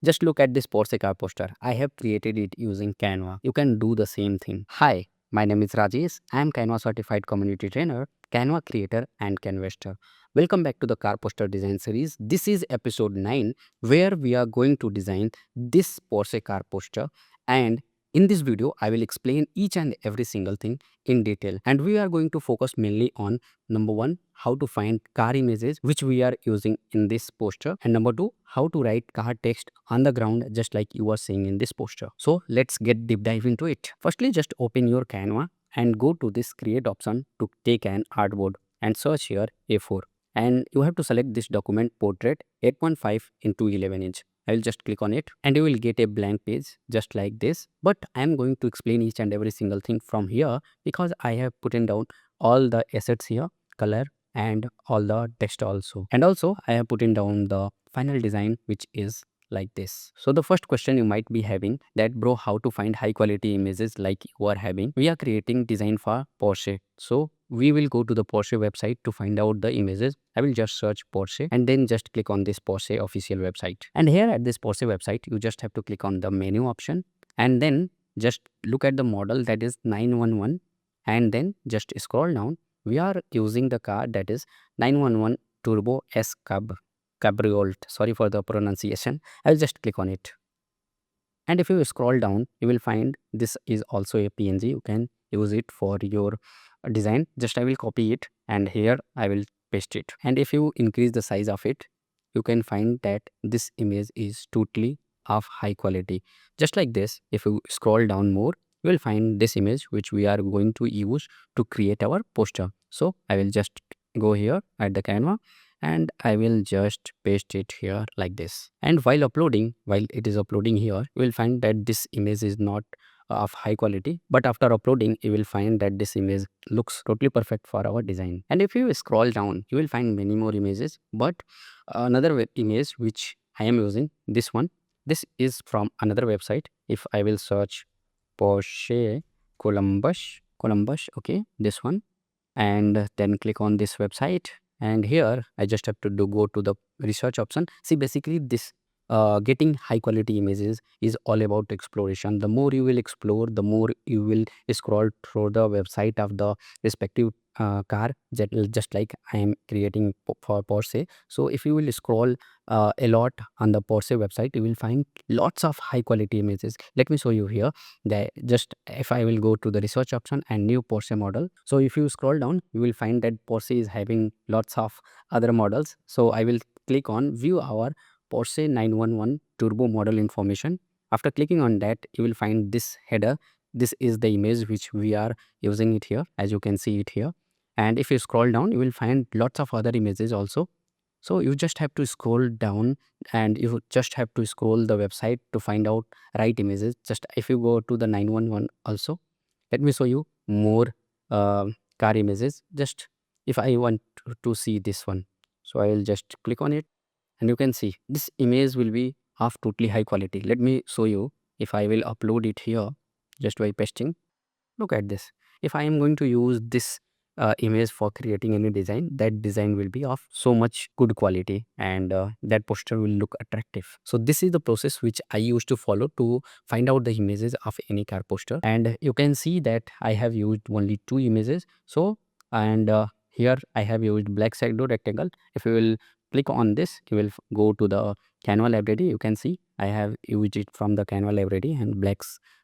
Just look at this Porsche car poster. I have created it using Canva. You can do the same thing. Hi, my name is Rajesh. I am Canva certified community trainer, Canva creator and Canvester. Welcome back to the car poster design series. This is episode 9 where we are going to design this Porsche car poster, and in this video I will explain each and every single thing in detail, and we are going to focus mainly on number 1, how to find car images which we are using in this poster, and number 2, how to write car text on the ground just like you are seeing in this poster. So let's get deep dive into it. Firstly, just open your Canva and go to this create option to take an artboard and search here A4, and you have to select this document portrait 8.5 into 11 inch. I will just click on it and you will get a blank page just like this, but I am going to explain each and every single thing from here because I have put in down all the assets here, color and all the text also, and also I have put in down the final design which is like this. So the first question you might be having that, bro, how to find high quality images like you are having? We are creating design for Porsche, so we will go to the Porsche website to find out the images. I will just search Porsche and then just click on this Porsche official website, and here at this Porsche website you just have to click on the menu option and then just look at the model that is 911, and then just scroll down. We are using the car that is 911 Turbo S Cabriolet. Sorry for the pronunciation. I'll just click on it. And if you scroll down, you will find this is also a PNG. You can use it for your design. Just I will copy it and here I will paste it. And if you increase the size of it, you can find that this image is totally of high quality. Just like this, if you scroll down more, you will find this image which we are going to use to create our poster. So I will just go here at the Canva and I will just paste it here like this. And while it is uploading here, you will find that this image is not of high quality, but after uploading you will find that this image looks totally perfect for our design. And if you scroll down, you will find many more images, but another image which I am using, this one, this is from another website. If I will search Porsche Columbus, okay, this one, and then click on this website, and here I just have to go to the research option. See, basically this getting high quality images is all about exploration. The more you will explore, the more you will scroll through the website of the respective car, just like I am creating for Porsche. So if you will scroll a lot on the Porsche website, you will find lots of high quality images. Let me show you here. That just if I will go to the research option and new Porsche model, so if you scroll down you will find that Porsche is having lots of other models. So I will click on view our Porsche 911 turbo model information. After clicking on that, you will find this header. This is the image which we are using it here, as you can see it here. And if you scroll down, you will find lots of other images also. So you just have to scroll down and you just have to scroll the website to find out right images. Just if you go to the 911 also, let me show you more uh, car images. Just if I want to see this one, so I will just click on it and you can see this image will be of totally high quality. Let me show you. If I will upload it here just by pasting, look at this. If I am going to use this image for creating any design, that design will be of so much good quality, and that poster will look attractive. So this is the process which I used to follow to find out the images of any car poster. And you can see that I have used only 2 images. So, and here I have used black shadow rectangle. If you will click on this, you will go to the Canva library. You can see I have used it from the Canva library and black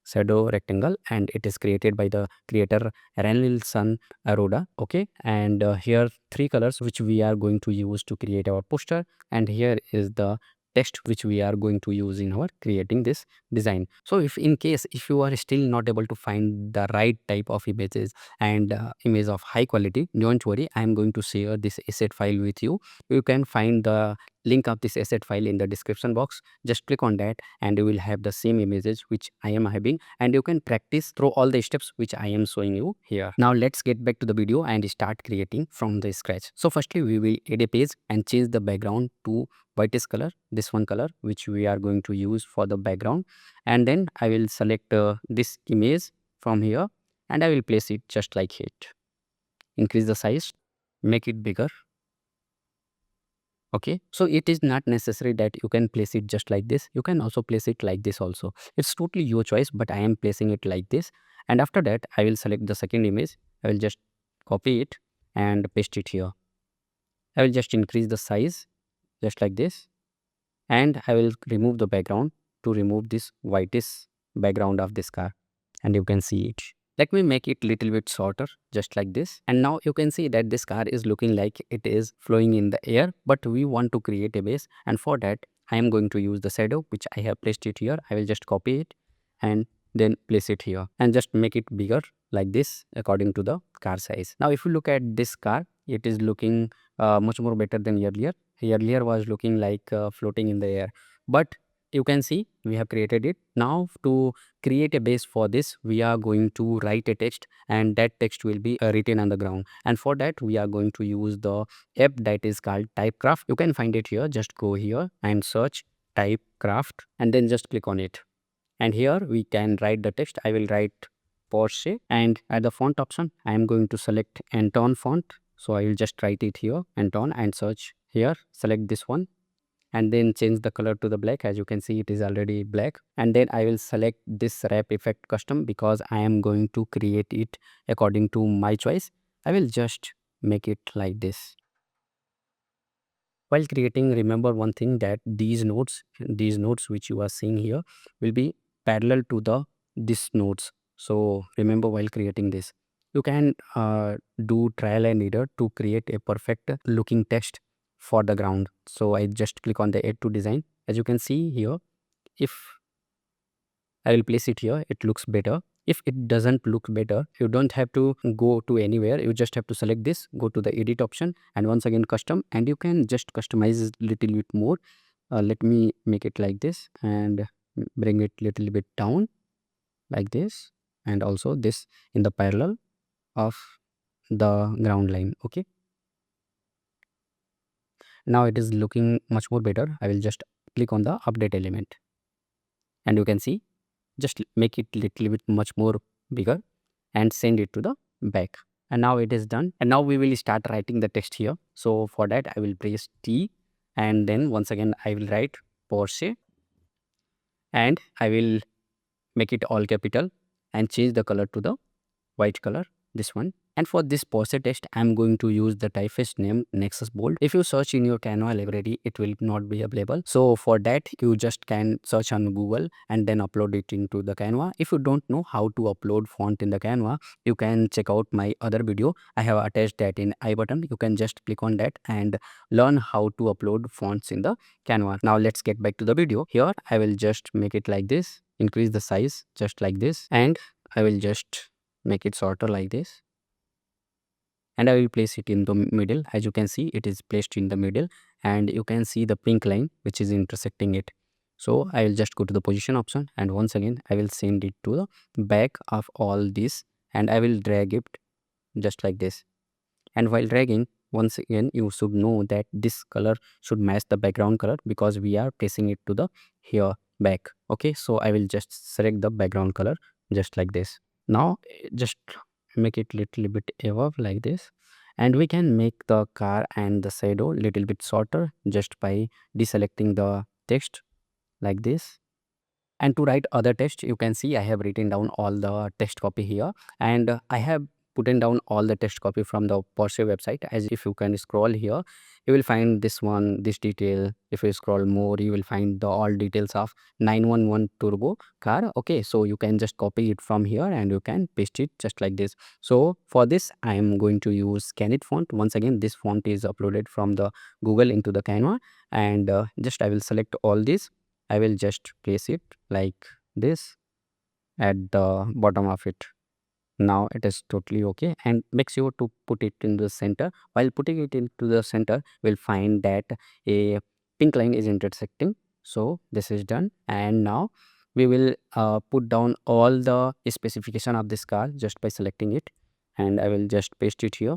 shadow rectangle, and it is created by the creator Ranilson Aroda. Okay, and here 3 colors which we are going to use to create our poster, and here is the text which we are going to use in our creating this design. So if in case if you are still not able to find the right type of images and image of high quality, don't worry, I am going to share this asset file with you. You can find the link of this asset file in the description box. Just click on that and you will have the same images which I am having, and you can practice through all the steps which I am showing you here. Now let's get back to the video and start creating from the scratch. So firstly we will add a page and change the background to whitish color, this one color which we are going to use for the background. And then I will select this image from here and I will place it just like it. Increase the size, make it bigger. Okay, so it is not necessary that you can place it just like this. You can also place it like this also. It's totally your choice, but I am placing it like this. And after that, I will select the second image. I will just copy it and paste it here. I will just increase the size just like this, and I will remove the background to remove this whitish background of this car, and you can see it. Let me make it little bit shorter just like this, and now you can see that this car is looking like it is flowing in the air, but we want to create a base, and for that I am going to use the shadow which I have placed it here. I will just copy it and then place it here and just make it bigger like this according to the car size. Now if you look at this car, it is looking much more better than earlier. Earlier was looking like floating in the air, but you can see we have created it. Now to create a base for this, we are going to write a text, and that text will be written on the ground, and for that we are going to use the app that is called typecraft. You can find it here. Just go here and search typecraft and then just click on it, and here we can write the text. I will write Porsche, and at the font option I am going to select Anton font. So I will just write it here, Anton, and search here, select this one, and then change the color to the black. As you can see, it is already black, and then I will select this wrap effect custom because I am going to create it according to my choice. I will just make it like this. While creating, remember one thing, that these nodes which you are seeing here will be parallel to the this nodes. So remember, while creating this, you can do trial and error to create a perfect looking text for the ground. So I just click on the add to design. As you can see here, if I will place it here, it looks better. If it doesn't look better, you don't have to go to anywhere. You just have to select this, go to the edit option, and once again custom, and you can just customize it little bit more. Let me make it like this and bring it little bit down like this, and also this in the parallel of the ground line. Okay, now it is looking much more better. I will just click on the update element, and you can see, just make it little bit much more bigger and send it to the back. And now it is done, and now we will start writing the text here. So for that I will press T, and then once again I will write Porsche, and I will make it all capital and change the color to the white color, this one. And for this Porsche text, I'm going to use the typeface name Nexus Bold. If you search in your Canva library, it will not be available. So for that, you just can search on Google and then upload it into the Canva. If you don't know how to upload font in the Canva, you can check out my other video. I have attached that in I button. You can just click on that and learn how to upload fonts in the Canva. Now let's get back to the video. Here, I will just make it like this, increase the size just like this, and I will just make it shorter like this, and I will place it in the middle. As you can see, it is placed in the middle, and you can see the pink line which is intersecting it. So I will just go to the position option, and once again I will send it to the back of all this, and I will drag it just like this. And while dragging, once again you should know that this color should match the background color because we are placing it to the here back. Okay, so I will just select the background color just like this. Now just make it little bit above like this, and we can make the car and the shadow little bit shorter just by deselecting the text like this. And to write other text, you can see I have written down all the text copy here, and I have put in down all the text copy from the Porsche website. As if you can scroll here, you will find this one, this detail. If you scroll more, you will find the all details of 911 turbo car. Okay, so you can just copy it from here and you can paste it just like this. So for this I am going to use Scanit font. Once again, this font is uploaded from the Google into the Canva, and just I will select all this. I will just place it like this at the bottom of it. Now it is totally okay, and make sure to put it in the center. While putting it into the center, we'll find that a pink line is intersecting. So this is done, and now we will put down all the specification of this car just by selecting it, and I will just paste it here,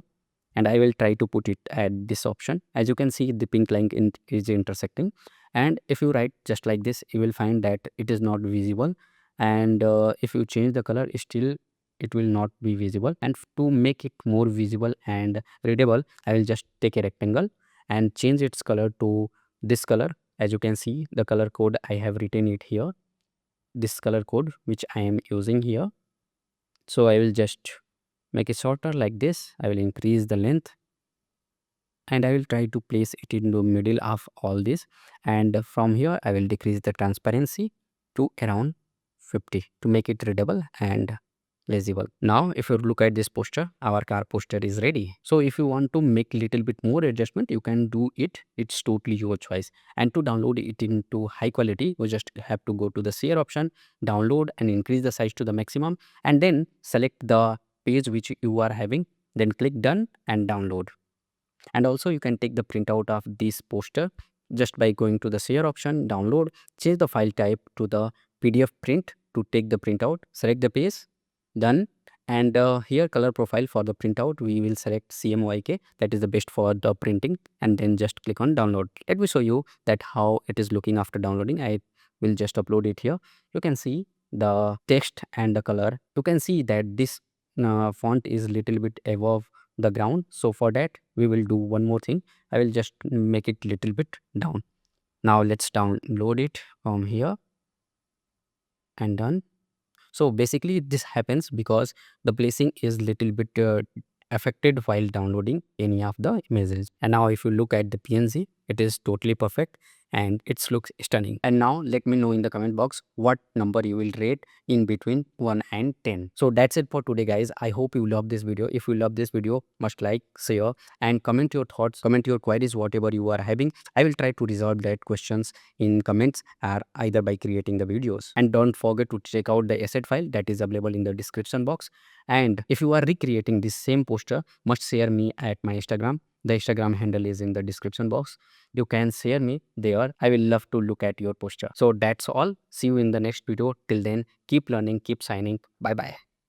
and I will try to put it at this option. As you can see, the pink line is intersecting, and if you write just like this, you will find that it is not visible, and if you change the color, still it will not be visible. And to make it more visible and readable, I will just take a rectangle and change its color to this color. As you can see, the color code I have written it here, this color code which I am using here. So I will just make it shorter like this. I will increase the length and I will try to place it in the middle of all this, and from here I will decrease the transparency to around 50 to make it readable and legible. Now if you look at this poster, our car poster is ready. So if you want to make little bit more adjustment, you can do it. It's totally your choice. And to download it into high quality, you just have to go to the share option, download and increase the size to the maximum, and then select the page which you are having, then click done and download. And also you can take the printout of this poster just by going to the share option, download, change the file type to the PDF print to take the printout, select the page, done. And here color profile for the printout we will select CMYK, that is the best for the printing, and then just click on download. Let me show you that how it is looking after downloading. I will just upload it here. You can see the text and the color. You can see that this font is little bit above the ground. So for that we will do one more thing. I will just make it little bit down. Now let's download it from here and done. So basically this happens because the placing is little bit affected while downloading any of the images. And now if you look at the PNG, it is totally perfect and it looks stunning. And now let me know in the comment box what number you will rate in between 1 and 10. So that's it for today guys. I hope you love this video. If you love this video, must like, share and comment your thoughts, comment your queries, whatever you are having. I will try to resolve that questions in comments or either by creating the videos. And don't forget to check out the asset file that is available in the description box. And if you are recreating this same poster, must share me at my Instagram. The Instagram handle is in the description box. You can share me there. I will love to look at your poster. So that's all. See you in the next video. Till then, keep learning, keep signing. Bye bye.